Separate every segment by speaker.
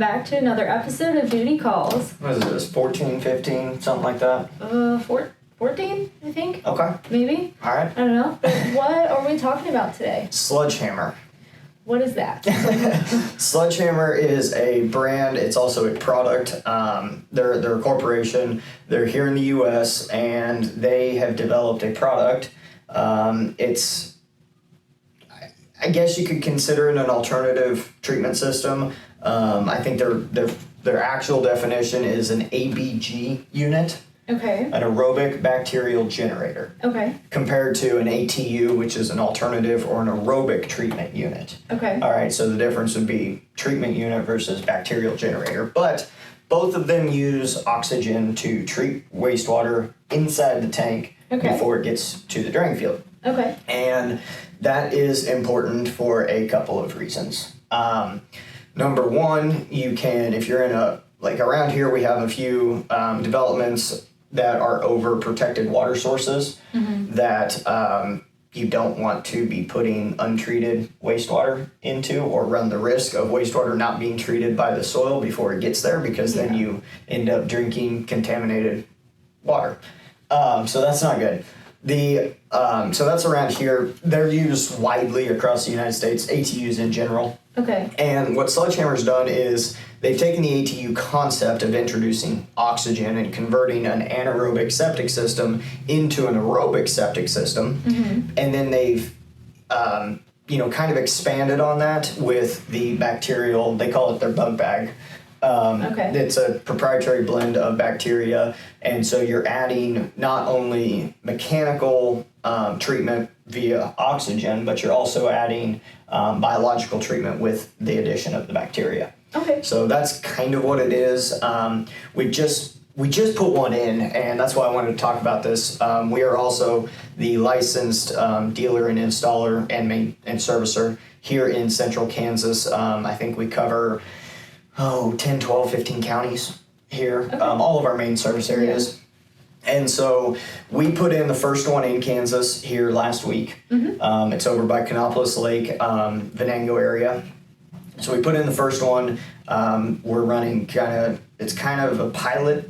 Speaker 1: back to another episode of Duty Calls.
Speaker 2: What is this, 14, 15, something like that?
Speaker 1: 14, I think.
Speaker 2: Okay.
Speaker 1: Maybe.
Speaker 2: All right.
Speaker 1: I don't know. But what are we talking about today?
Speaker 2: Sledgehammer.
Speaker 1: What is that?
Speaker 2: Sledgehammer is a brand. It's also a product. They're a corporation. They're here in the U.S. and they have developed a product. It's, I guess you could consider it an alternative treatment system. I think their actual definition is an ABG unit.
Speaker 1: Okay.
Speaker 2: An aerobic bacterial generator.
Speaker 1: Okay.
Speaker 2: Compared to an ATU, which is an alternative or an aerobic treatment unit.
Speaker 1: Okay.
Speaker 2: All right, so the difference would be treatment unit versus bacterial generator. But both of them use oxygen to treat wastewater inside the tank before it gets to the drain field.
Speaker 1: Okay.
Speaker 2: And that is important for a couple of reasons. Number one, you can, if you're in around here we have a few developments that are over protected water sources that you don't want to be putting untreated wastewater into or run the risk of wastewater not being treated by the soil before it gets there because then you end up drinking contaminated water. So that's not good. So that's around here. They're used widely across the United States, ATUs in general.
Speaker 1: Okay.
Speaker 2: And what Sledgehammer's done is they've taken the ATU concept of introducing oxygen and converting an anaerobic septic system into an aerobic septic system. And then they've, kind of expanded on that with the bacterial, they call it their bug bag. It's a proprietary blend of bacteria. And so you're adding not only mechanical treatment via oxygen, but you're also adding biological treatment with the addition of the bacteria.
Speaker 1: Okay.
Speaker 2: So that's kind of what it is. We just put one in, and that's why I wanted to talk about this. We are also the licensed dealer and installer and servicer here in central Kansas. I think we cover 10, 12, 15 counties here, all of our main service areas. And so we put in the first one in Kansas here last week. It's over by Canopolis Lake, Venango area. So we put in the first one. We're running it's kind of a pilot,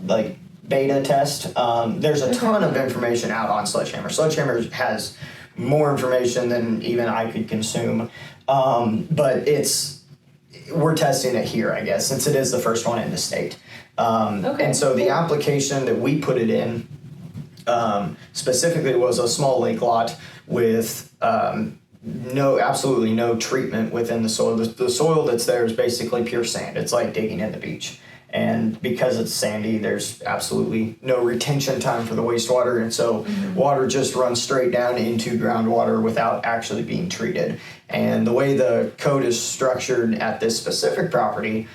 Speaker 2: beta test. There's a ton of information out on Sledgehammer. Sledgehammer has more information than even I could consume. But we're testing it here, I guess, since it is the first one in the state. And so the application that we put it in specifically was a small lake lot with absolutely no treatment within the soil. The soil that's there is basically pure sand. It's like digging in the beach. And because it's sandy, there's absolutely no retention time for the wastewater. And so water just runs straight down into groundwater without actually being treated. And the way the code is structured at this specific property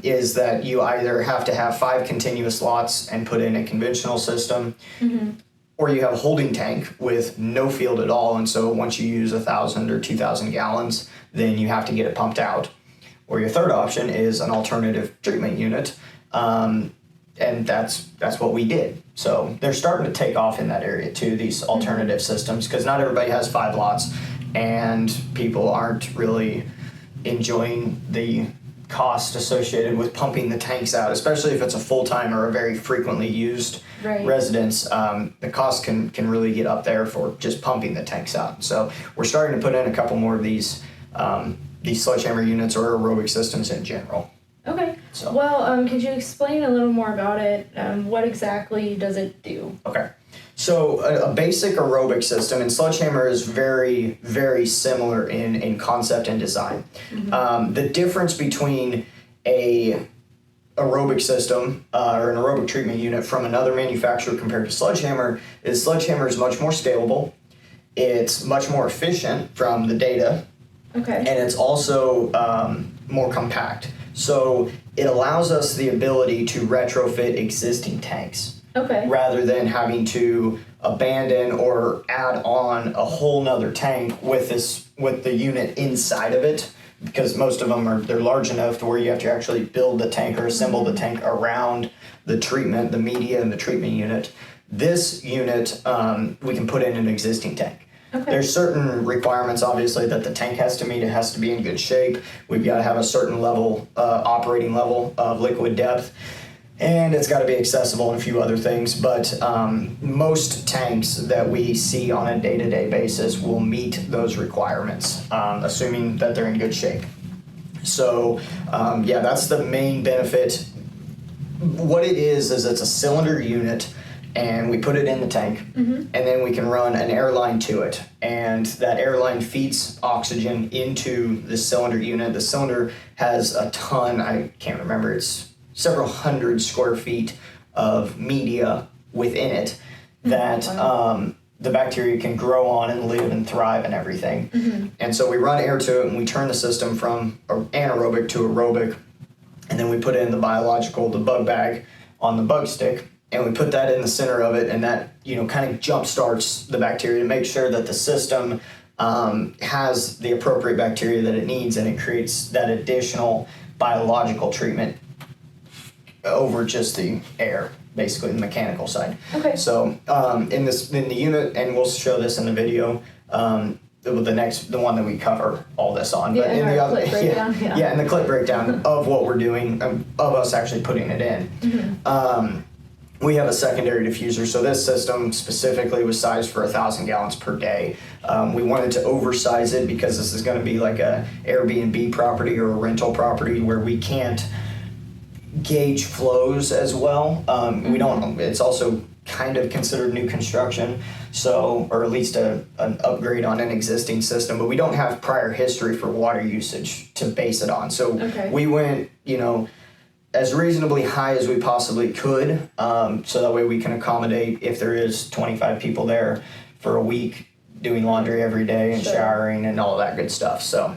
Speaker 2: is that you either have to have 5 continuous lots and put in a conventional system, or you have a holding tank with no field at all. And so once you use 1,000 or 2,000 gallons, then you have to get it pumped out. Or your third option is an alternative treatment unit, and that's what we did. So they're starting to take off in that area too, these alternative systems, because not everybody has 5 lots, and people aren't really enjoying the cost associated with pumping the tanks out, especially if it's a full-time or a very frequently used residence. The cost can really get up there for just pumping the tanks out. So we're starting to put in a couple more of these Sledgehammer units or aerobic systems in general.
Speaker 1: Okay.
Speaker 2: So.
Speaker 1: Well, could you explain a little more about it? What exactly does it do?
Speaker 2: Okay. So a basic aerobic system, and Sledgehammer is very, very similar in concept and design. The difference between a aerobic system or an aerobic treatment unit from another manufacturer compared to Sledgehammer is Sledgehammer is much more scalable. It's much more efficient from the data.
Speaker 1: Okay.
Speaker 2: And it's also more compact. So it allows us the ability to retrofit existing tanks.
Speaker 1: Okay.
Speaker 2: Rather than having to abandon or add on a whole nother tank with the unit inside of it, because most of them they're large enough to where you have to actually build the tank or assemble the tank around the media and the treatment unit. This unit we can put in an existing tank.
Speaker 1: Okay.
Speaker 2: There's certain requirements, obviously, that the tank has to meet. It has to be in good shape. We've got to have a certain level, operating level of liquid depth. And it's got to be accessible and a few other things, but most tanks that we see on a day-to-day basis will meet those requirements, assuming that they're in good shape. So, yeah, that's the main benefit. What it is it's a cylinder unit, and we put it in the tank, and then we can run an air line to it, and that air line feeds oxygen into the cylinder unit. The cylinder has a ton, I can't remember, it's several hundred square feet of media within it that the bacteria can grow on and live and thrive and everything. And so we run air to it, and we turn the system from anaerobic to aerobic, and then we put in the biological, the bug bag on the bug stick, and we put that in the center of it, and that kind of jump starts the bacteria to make sure that the system has the appropriate bacteria that it needs, and it creates that additional biological treatment over just the air, basically the mechanical side.
Speaker 1: Okay.
Speaker 2: So in the unit, and we'll show this in the video, the one that we cover all this on.
Speaker 1: Yeah,
Speaker 2: but in
Speaker 1: our
Speaker 2: the other,
Speaker 1: clip breakdown, yeah.
Speaker 2: in the clip breakdown of what we're doing, of us actually putting it in. We have a secondary diffuser, so this system specifically was sized for 1,000 gallons per day. We wanted to oversize it because this is going to be like a Airbnb property or a rental property where we can't gauge flows as well. We don't. It's also kind of considered new construction, so, or at least an upgrade on an existing system, but we don't have prior history for water usage to base it on. So we went, as reasonably high as we possibly could, so that way we can accommodate if there is 25 people there for a week doing laundry every day and showering and all that good stuff. So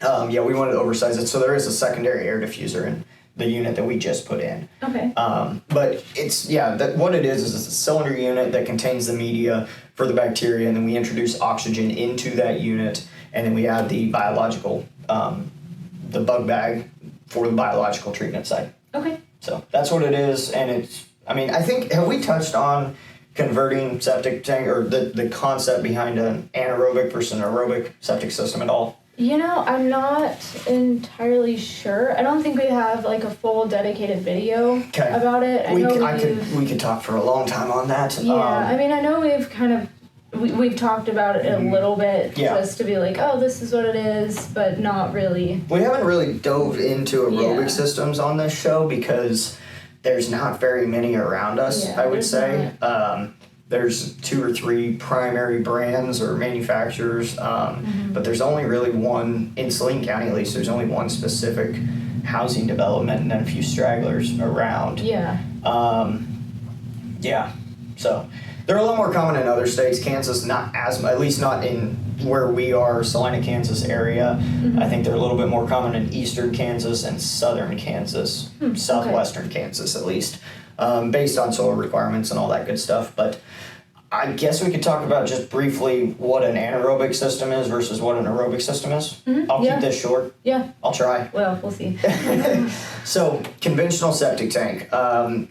Speaker 2: we wanted to oversize it. So there is a secondary air diffuser in the unit that we just put in.
Speaker 1: Okay.
Speaker 2: But it's, what it is it's a cylinder unit that contains the media for the bacteria, and then we introduce oxygen into that unit, and then we add the biological, the bug bag for the biological treatment side.
Speaker 1: Okay.
Speaker 2: So that's what it is, and I think, have we touched on converting septic tank, or the concept behind an anaerobic versus an aerobic septic system at all?
Speaker 1: I'm not entirely sure. I don't think we have like a full dedicated video about it.
Speaker 2: We could talk for a long time on that.
Speaker 1: Yeah, I know we've kind of we've talked about it a little bit, just to be like, oh, this is what it is, but not really.
Speaker 2: We haven't really dove into aerobic systems on this show because there's not very many around us, I would say. There's 2 or 3 primary brands or manufacturers, but there's only really one, in Saline County at least, there's only one specific housing development and then a few stragglers around. So they're a lot more common in other states. Kansas, not as much, at least not in where we are, Salina, Kansas area. I think they're a little bit more common in eastern Kansas and southern Kansas, southwestern Kansas at least, based on soil requirements and all that good stuff. But I guess we could talk about just briefly what an anaerobic system is versus what an aerobic system is. I'll keep this short. I'll try.
Speaker 1: Well, we'll see.
Speaker 2: So, conventional septic tank,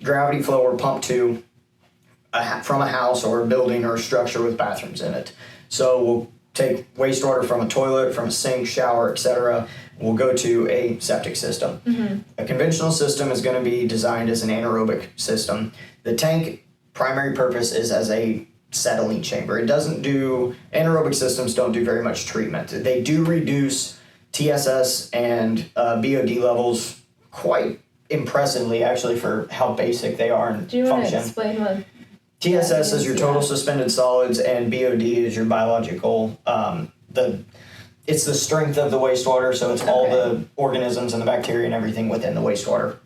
Speaker 2: gravity flow or pump to from a house or a building or a structure with bathrooms in it. So we'll take wastewater from a toilet, from a sink, shower, etc. We'll go to a septic system. A conventional system is going to be designed as an anaerobic system. The tank primary purpose is as a settling chamber. It doesn't do, anaerobic systems don't do very much treatment. They do reduce TSS and BOD levels quite impressively, actually, for how basic they are and function.
Speaker 1: Do you want to explain what
Speaker 2: TSS is your total suspended solids, and BOD is your biological. It's the strength of the wastewater, so it's all the organisms and the bacteria and everything within the wastewater.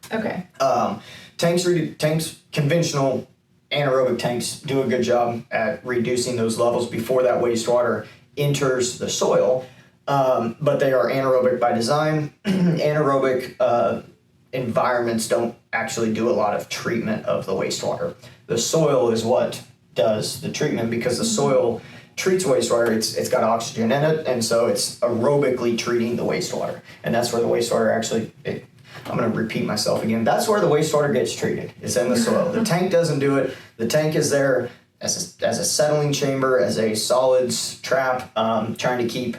Speaker 2: Tanks, conventional anaerobic tanks do a good job at reducing those levels before that wastewater enters the soil, but they are anaerobic by design. Anaerobic environments don't actually do a lot of treatment of the wastewater. The soil is what does the treatment, because the soil treats wastewater. It's got oxygen in it, and so it's aerobically treating the wastewater. And that's where the wastewater actually, I'm going to repeat myself again, that's where the wastewater gets treated. It's in the soil. The tank doesn't do it. The tank is there as a settling chamber, as a solids trap, trying to keep,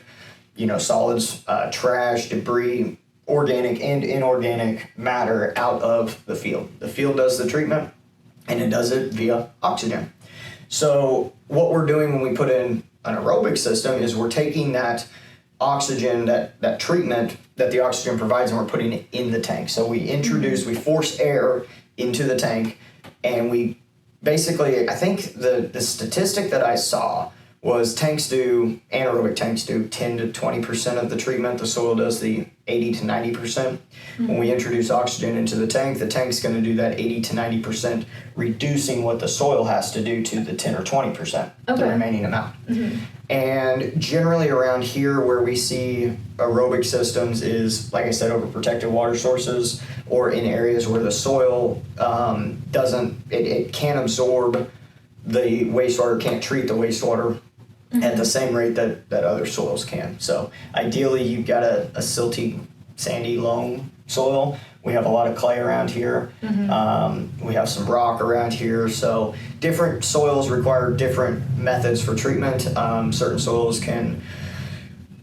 Speaker 2: solids, trash, debris, organic and inorganic matter out of the field. The field does the treatment, and it does it via oxygen. So what we're doing when we put in an aerobic system is we're taking that oxygen, that treatment that the oxygen provides, and we're putting it in the tank. So we force air into the tank, and we basically, I think the statistic that I saw was anaerobic tanks do 10 to 20% of the treatment. The soil does the 80 to 90%. When we introduce oxygen into the tank's going to do that 80 to 90%, reducing what the soil has to do to the 10 or 20%, the remaining amount. And generally around here where we see aerobic systems is, like I said, over protected water sources, or in areas where the soil it can't absorb the wastewater, can't treat the wastewater at the same rate that other soils can. So ideally you've got a silty, sandy, loam soil. We have a lot of clay around here. We have some rock around here. So different soils require different methods for treatment. Certain soils can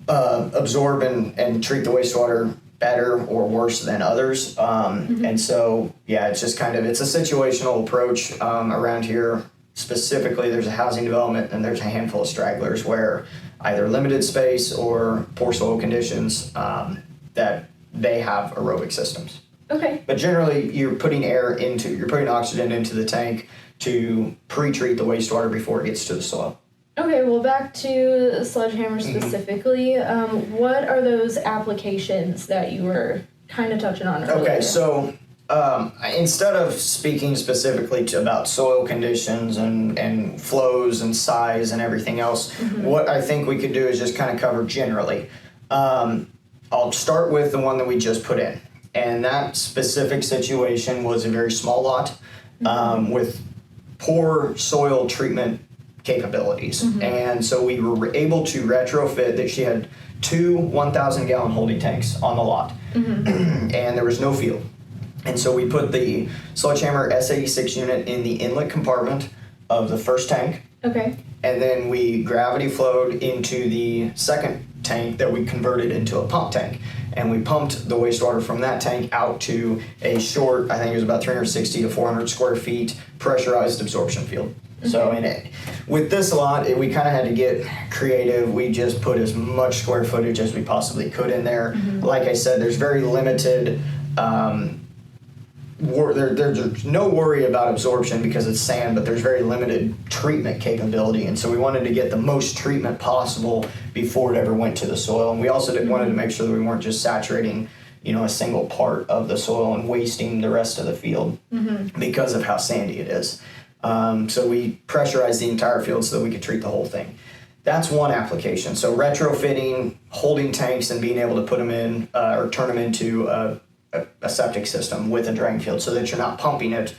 Speaker 2: absorb and treat the wastewater better or worse than others. And so, it's just it's a situational approach around here. Specifically, there's a housing development and there's a handful of stragglers where either limited space or poor soil conditions that they have aerobic systems.
Speaker 1: Okay.
Speaker 2: But generally, you're putting oxygen into the tank to pre-treat the wastewater before it gets to the soil.
Speaker 1: Okay, well, back to Sledgehammer specifically. What are those applications that you were kind of touching on earlier?
Speaker 2: Okay, so instead of speaking specifically about soil conditions and flows and size and everything else, what I think we could do is just kind of cover generally. I'll start with the one that we just put in. And that specific situation was a very small lot with poor soil treatment capabilities. And so we were able to retrofit that. She had 2 1,000-gallon holding tanks on the lot. And there was no field. And so we put the Sledgehammer S86 unit in the inlet compartment of the first tank.
Speaker 1: Okay.
Speaker 2: And then we gravity flowed into the second tank that we converted into a pump tank. And we pumped the wastewater from that tank out to a short, I think it was about 360 to 400 square feet, pressurized absorption field. So with this lot, we kind of had to get creative. We just put as much square footage as we possibly could in there. Like I said, there's very limited... there's no worry about absorption because it's sand, but there's very limited treatment capability, and so we wanted to get the most treatment possible before it ever went to the soil. And we also wanted to make sure that we weren't just saturating, a single part of the soil and wasting the rest of the field because of how sandy it is. So we pressurized the entire field so that we could treat the whole thing. That's one application. So retrofitting holding tanks and being able to put them in or turn them into a septic system with a drain field so that you're not pumping it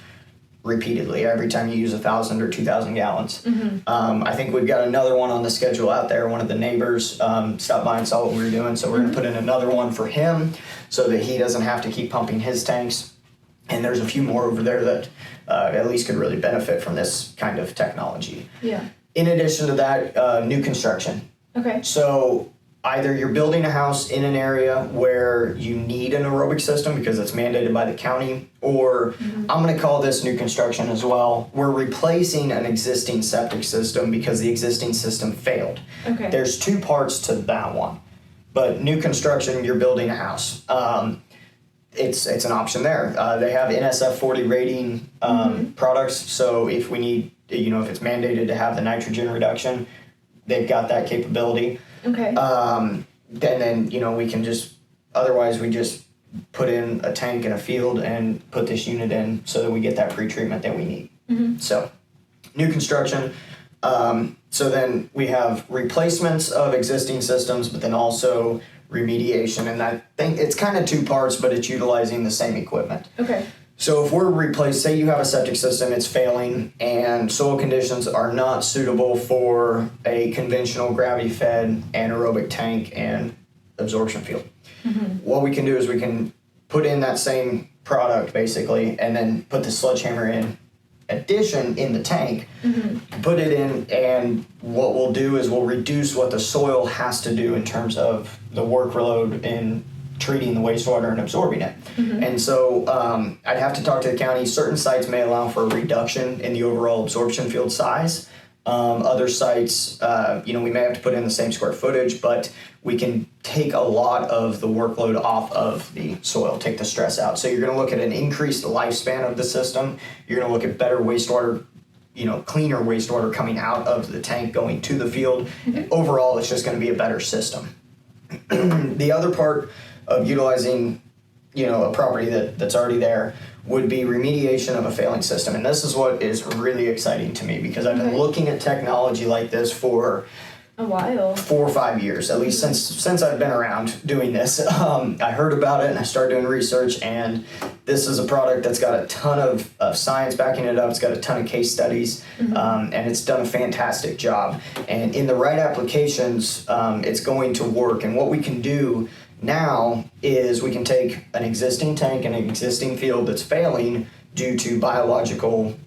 Speaker 2: repeatedly every time you use 1,000 or 2,000 gallons. I think we've got another one on the schedule out there. One of the neighbors stopped by and saw what we were doing, so we're going to put in another one for him so that he doesn't have to keep pumping his tanks. And there's a few more over there that at least could really benefit from this kind of technology.
Speaker 1: Yeah.
Speaker 2: In addition to that, new construction.
Speaker 1: Okay.
Speaker 2: So either you're building a house in an area where you need an aerobic system because it's mandated by the county, or I'm going to call this new construction as well. We're replacing an existing septic system because the existing system failed.
Speaker 1: Okay.
Speaker 2: There's 2 parts to that one. But new construction, you're building a house. It's an option there. They have NSF 40 rating products, so if we need, if it's mandated to have the nitrogen reduction, they've got that capability.
Speaker 1: Okay.
Speaker 2: Then we can otherwise we just put in a tank in a field and put this unit in so that we get that pre-treatment that we need. So new construction. So then we have replacements of existing systems, but then also remediation. And I think it's kind of 2 parts, but it's utilizing the same equipment.
Speaker 1: Okay.
Speaker 2: So if we're say you have a septic system, it's failing, and soil conditions are not suitable for a conventional gravity-fed anaerobic tank and absorption field. What we can do is we can put in that same product, basically, and then put the Sledgehammer in addition in the tank, put it in, and what we'll do is we'll reduce what the soil has to do in terms of the workload in treating the wastewater and absorbing it. And so I'd have to talk to the county. Certain sites may allow for a reduction in the overall absorption field size. Other sites, we may have to put in the same square footage, but we can take a lot of the workload off of the soil, take the stress out. So you're going to look at an increased lifespan of the system. You're going to look at better wastewater, cleaner wastewater coming out of the tank going to the field. Overall, it's just going to be a better system. The other part of utilizing, a property that's already there would be remediation of a failing system. And this is what is really exciting to me, because I've been looking at technology like this for
Speaker 1: a while,
Speaker 2: 4 or 5 years, at least since I've been around doing this. I heard about it and I started doing research, and this is a product that's got a ton of science backing it up. It's got a ton of case studies, and it's done a fantastic job. And in the right applications, it's going to work. And what we can do now is we can take an existing tank and an existing field that's failing due to biological,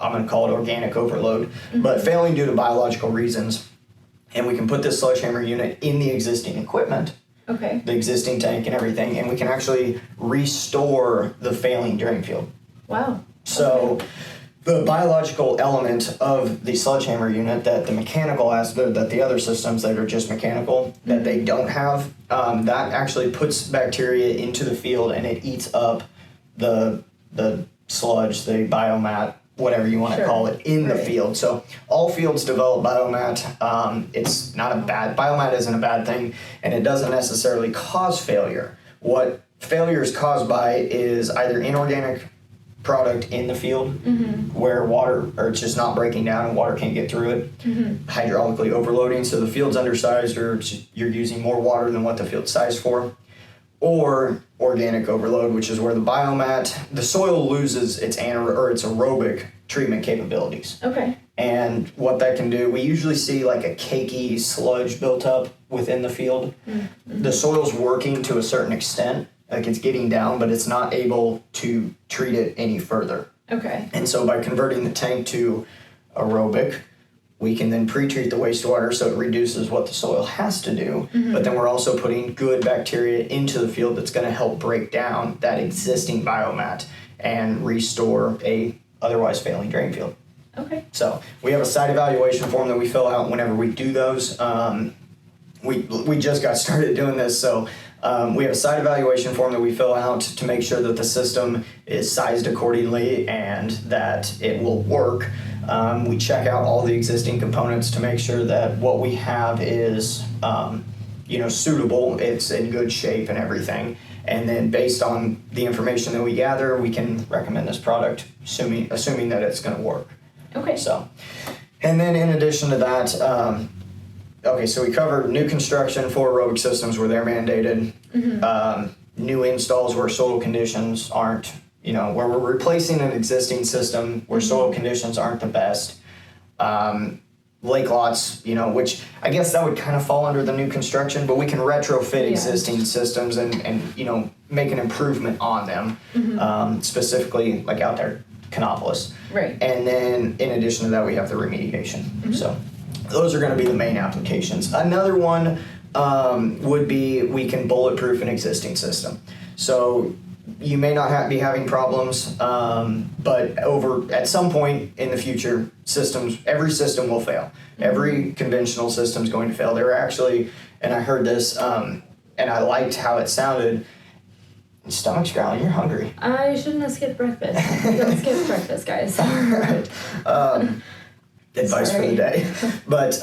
Speaker 2: I'm going to call it organic overload, but failing due to biological reasons. And we can put this sledgehammer unit in the existing equipment, the existing tank and everything, and we can actually restore the failing drain field.
Speaker 1: Wow.
Speaker 2: So the biological element of the sledgehammer unit that the mechanical aspect, that the other systems that are just mechanical, that they don't have, that actually puts bacteria into the field and it eats up the sludge, the biomat, whatever you want to call it, in the field. So all fields develop biomat. It's not a bad, biomat isn't a bad thing, and it doesn't necessarily cause failure. What failure is caused by is either inorganic product in the field where water, or it's just not breaking down and water can't get through it, hydraulically overloading, so the field's undersized, or you're using more water than what the field's sized for, or organic overload, which is where the biomat, the soil loses its aerobic treatment capabilities. And what that can do, we usually see like a cakey sludge built up within the field. The soil's working to a certain extent, like it's getting down, but it's not able to treat it any further. And so by converting the tank to aerobic, we can then pre-treat the wastewater so it reduces what the soil has to do, but then we're also putting good bacteria into the field that's going to help break down that existing biomat and restore a otherwise failing drain field. So we have a site evaluation form that we fill out whenever we do those. We just got started doing this, so we have a site evaluation form that we fill out to make sure that the system is sized accordingly and that it will work. We check out all the existing components to make sure that what we have is, suitable, it's in good shape and everything. And then based on the information that we gather, we can recommend this product, assuming that it's going to work. So, and then in addition to that, so we covered new construction for aerobic systems where they're mandated, new installs where soil conditions aren't, where we're replacing an existing system where soil conditions aren't the best. Lake lots, which I guess that would kind of fall under the new construction, but we can retrofit existing systems and make an improvement on them, specifically like out there, Canopolis. And then in addition to that, we have the remediation. So those are going to be the main applications. Another one would be we can bulletproof an existing system. So you may not be having problems, but at some point in the future, every system will fail. Every conventional system is going to fail. There are actually, and I heard this, and I liked how it sounded. Stomach's growling, you're hungry.
Speaker 1: I shouldn't have skipped breakfast. Don't skip breakfast, guys.
Speaker 2: All right. Advice for the day. But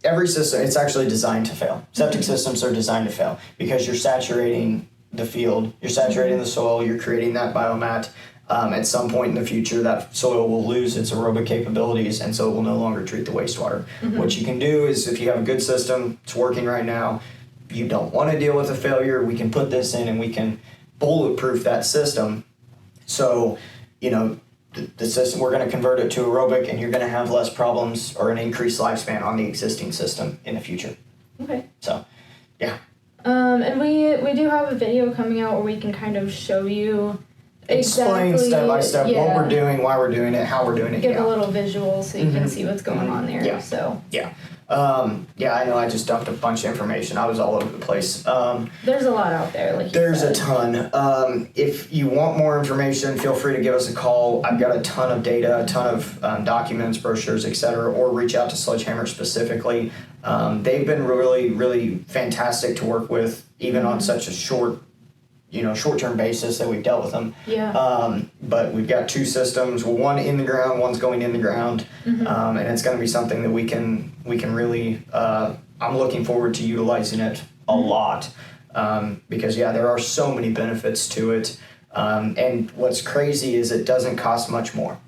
Speaker 2: every system, it's actually designed to fail. Septic systems are designed to fail because you're saturating the field, you're saturating the soil, you're creating that biomat. At some point in the future, that soil will lose its aerobic capabilities, and so it will no longer treat the wastewater. What you can do is, if you have a good system, it's working right now, you don't want to deal with a failure, we can put this in and we can bulletproof that system. So, the system, we're going to convert it to aerobic, and you're going to have less problems or an increased lifespan on the existing system in the future. So, yeah.
Speaker 1: And we do have a video coming out where we can kind of show you
Speaker 2: explain step by step what we're doing, why we're doing it, how we're doing it.
Speaker 1: Give a little visual so you can see what's going on there.
Speaker 2: Yeah.
Speaker 1: So.
Speaker 2: Yeah. I know I just dumped a bunch of information. I was all over the place.
Speaker 1: There's a lot out there, like you
Speaker 2: There's
Speaker 1: said.
Speaker 2: a ton. If you want more information, feel free to give us a call. I've got a ton of data, a ton of documents, brochures, etc., or reach out to Sledgehammer specifically. They've been really, really fantastic to work with, even on such a short-term basis that we've dealt with them.
Speaker 1: Yeah.
Speaker 2: But we've got 2 systems, one in the ground, one's going in the ground, and it's going to be something that we can really. I'm looking forward to utilizing it a lot because there are so many benefits to it, and what's crazy is it doesn't cost much more.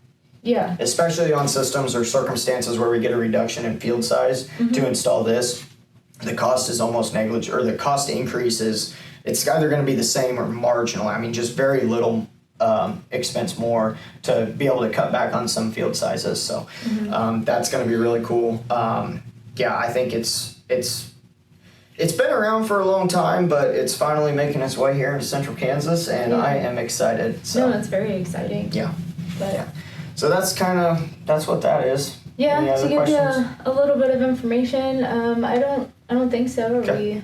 Speaker 1: Yeah.
Speaker 2: Especially on systems or circumstances where we get a reduction in field size to install this, the cost is almost negligible, or the cost increase is. It's either going to be the same or marginal. I mean, just very little expense more to be able to cut back on some field sizes. So that's going to be really cool. I think it's been around for a long time, but it's finally making its way here into central Kansas, and I am excited. So.
Speaker 1: No, it's very exciting.
Speaker 2: Yeah.
Speaker 1: But
Speaker 2: yeah. So that's what that is.
Speaker 1: Yeah.
Speaker 2: Any other
Speaker 1: to give
Speaker 2: questions?
Speaker 1: you a little bit of information, I don't think so. Are we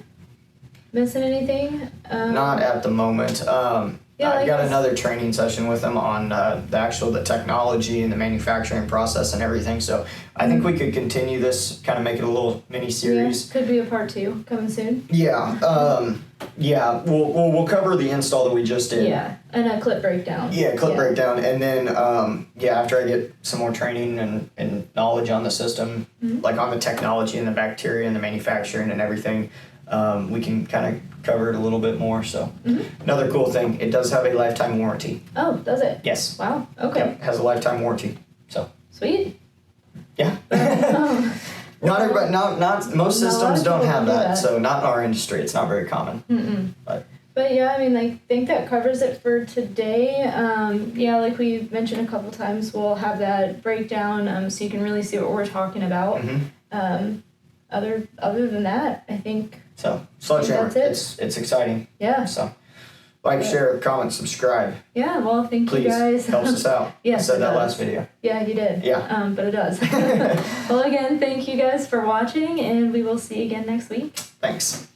Speaker 1: missing anything?
Speaker 2: Not at the moment. I've got another training session with them on the technology and the manufacturing process and everything. So I think we could continue this, kind of make it a little mini series.
Speaker 1: Yeah, could be a part 2 coming soon.
Speaker 2: Yeah. We'll cover the install that we just did.
Speaker 1: Yeah, and a clip breakdown.
Speaker 2: Yeah, breakdown, and then after I get some more training and knowledge on the system, like on the technology and the bacteria and the manufacturing and everything. We can kind of cover it a little bit more. So another cool thing, it does have a lifetime warranty.
Speaker 1: Oh, does it?
Speaker 2: Yes.
Speaker 1: Wow. Okay.
Speaker 2: Yep, has a lifetime warranty. So.
Speaker 1: Sweet.
Speaker 2: Yeah. Not everybody. Not most systems don't have that. So not in our industry. It's not very common.
Speaker 1: But yeah, I mean, I think that covers it for today. Like we mentioned a couple times, we'll have that breakdown so you can really see what we're talking about. Other than that, I think.
Speaker 2: So, Sledgehammer,
Speaker 1: that's
Speaker 2: it's exciting.
Speaker 1: Yeah.
Speaker 2: So, share, comment, subscribe.
Speaker 1: Yeah, well, thank
Speaker 2: Please,
Speaker 1: you guys.
Speaker 2: helps us out.
Speaker 1: Yes,
Speaker 2: I said
Speaker 1: it
Speaker 2: that
Speaker 1: does.
Speaker 2: last video.
Speaker 1: Yeah, you did.
Speaker 2: Yeah.
Speaker 1: But it does. Well, again, thank you guys for watching, and we will see you again next week.
Speaker 2: Thanks.